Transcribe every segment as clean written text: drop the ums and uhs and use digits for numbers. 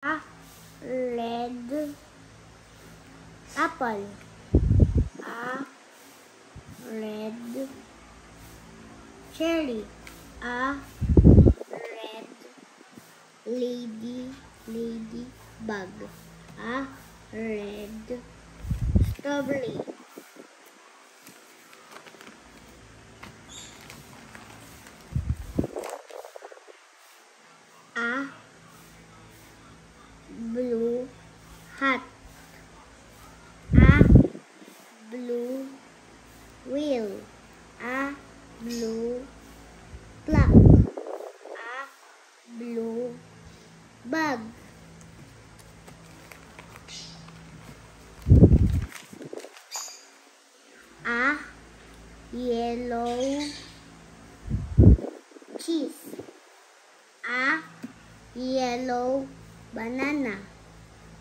A red apple. A red cherry. A red ladybug. A red strawberry. A blue hat. A blue wheel. A blue clock. A blue bag. A yellow cheese. A yellow banana.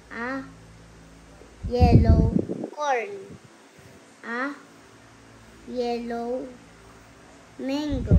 A yellow corn. A yellow mango.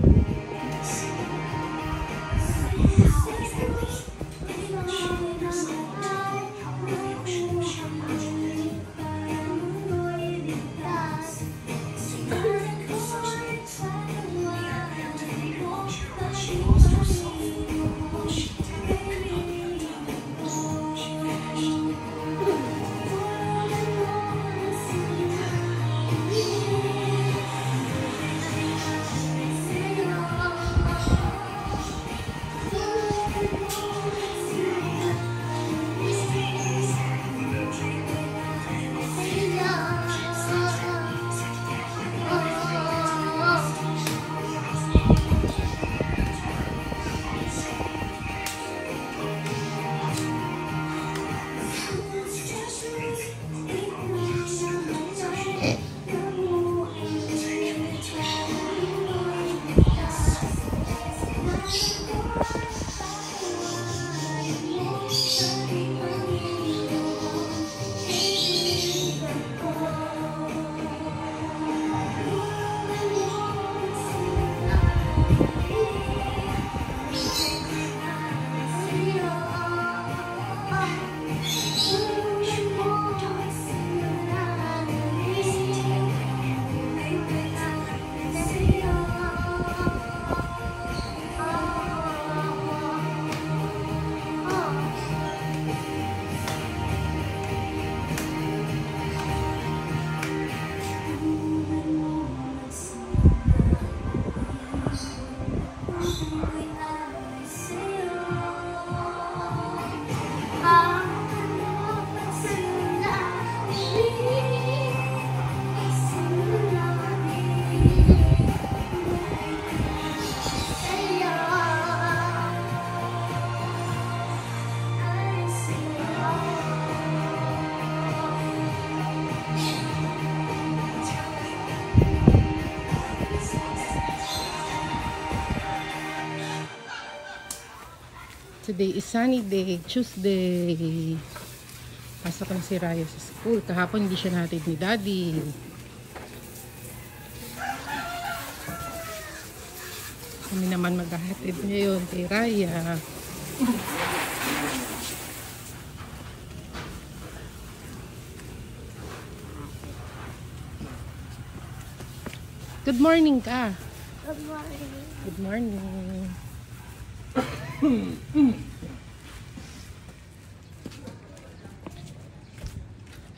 Today is sunny day, Tuesday. Pasok na si Raya sa school. Kahapon hindi siya nahatid ni Daddy. Kami naman maghahatid ngayon kay Raya. Good morning ka. Good morning. Good morning.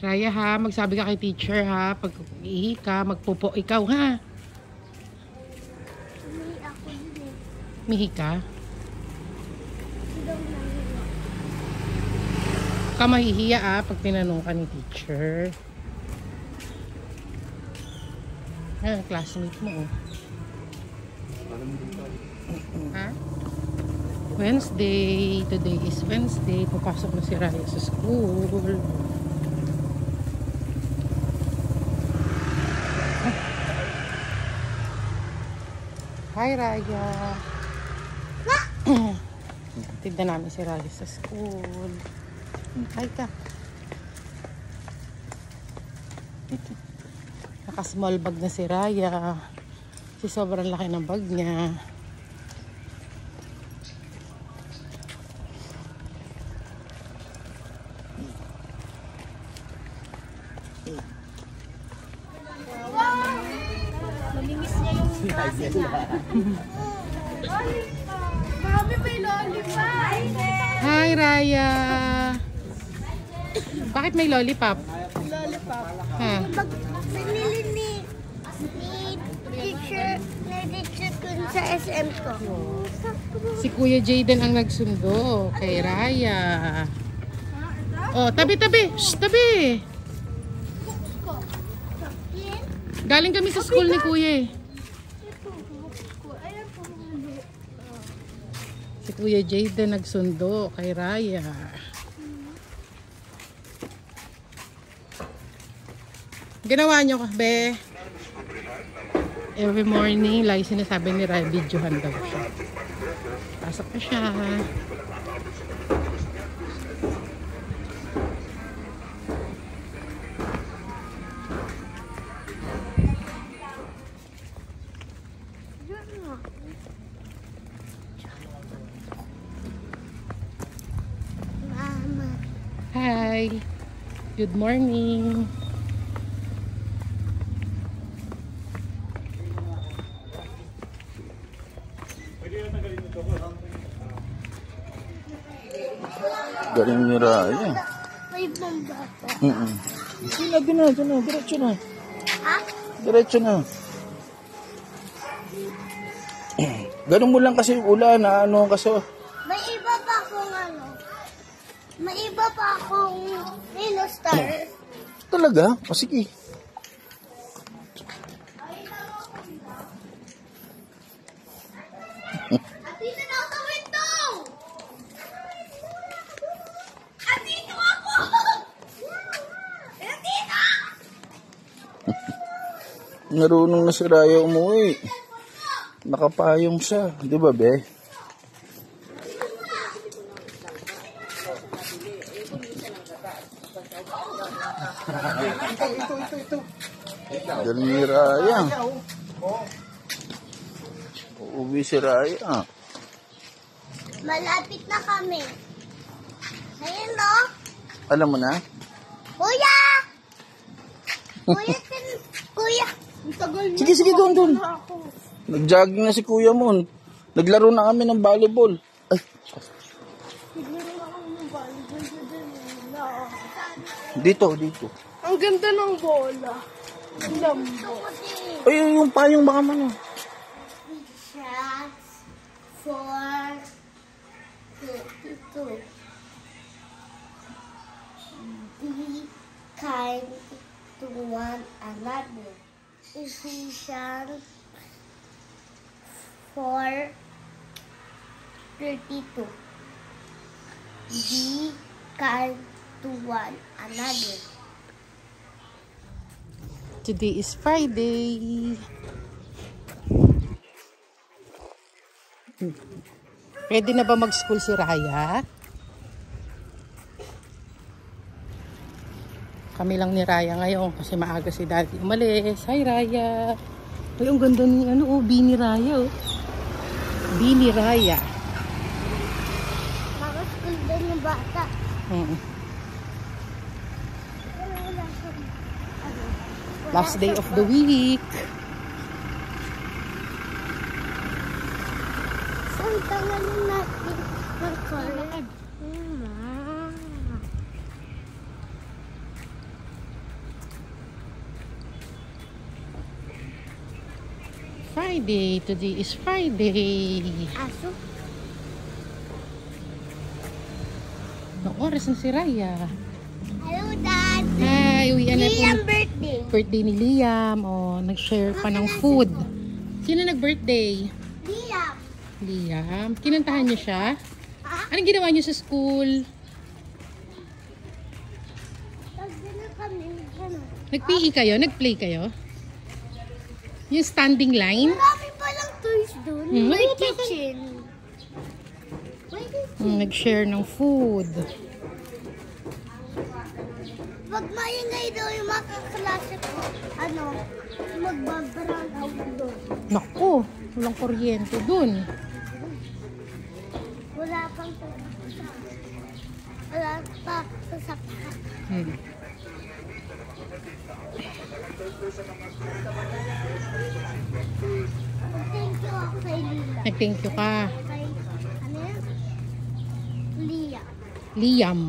Raya ha, magsabi ka kay teacher ha. Pag ihi ka, magpupo ikaw ha. May ako din. Mihi ka. Daw nahiya. Ka mahihiya ha pag tinanong ka ni teacher. Ah, classmate mo oh. Ha? Wednesday. Today is Wednesday. Papasok na si Raya sa school. Hi, Raya. Tignan namin si Raya sa school. Hi ka. Naka-small bag na si Raya. Kasi sobrang laki ng bag niya. Mami, may lollipop. Hi, Raya. Bakit may lollipop? Lollipop. Ha? Binili ni teacher ko sa SM ko. Si Kuya Jayden ang nagsundo kay Raya. Oh, tabi-tabi. Shh, tabi. Galing kami sa school ni Kuya eh. Si Kuya Jayden nagsundo kay Raya. Ginawa nyo ka, be? Every morning, lagi sinasabi ni Raya, videohan daw siya. Pasok na siya. Mama. Hi. Good morning. Galing ni Raya. May bata. Doon na. Diretso na. Ha? Diretso na. Ganun mo lang kasi ulan na ano kasi. May iba pa akong May iba pa akong star. Talaga? O sige. Dito na ako sa window! Dito ako! Dito! Narunong na si Raya umuwi. Nakapayong siya. Di ba, be? Galing ni Raya. Uuwi si Raya. Malapit na kami. Ayun, no? Alam mo na? Kuya! Kuya! Sige, doon. Nag-jogging na si kuya mo. Naglaro na kami ng volleyball. Ay, dito. Ang ganda ng bola. Lambo. Ay, yung payong baka man. Shots for 32. Be kind to one another. Ephesians 4:32. Be kind to one another. Today is Friday. Ready na ba mag-school si Raya? Kami lang ni Raya ngayon kasi maaga si Daddy umalis. Hi, Raya. Ay, ang ganda ni Bini Raya. Bini Raya. Maka-school din yung bata. Pero wala siyang, Last day of the week. saan tanganin natin mag-college? Friday. Today is Friday. Aso? Anong oras na si Raya? Hello, Dad! Hi, uwian na po. Liam birthday. Birthday ni Liam. Nag-share pa ng food. Sino nag-birthday? Liam! Liam. Kinantahan niyo siya? Ah? Anong ginawa niyo sa school? Tagdan na kami. Ano? Nag-PE kayo? Nag-play kayo? Yung standing line? Marami palang toys doon. Hmm, May ano ba? kitchen. May kitchen. Nag-share ng food. Pag maingay daw yung mga kaklase ko, magbabarang out doon. Naku, walang kuryente dun. Wala pang wala pa sasakyan. Nag-thank you ka. Kay, ano yan? Lia. Liam.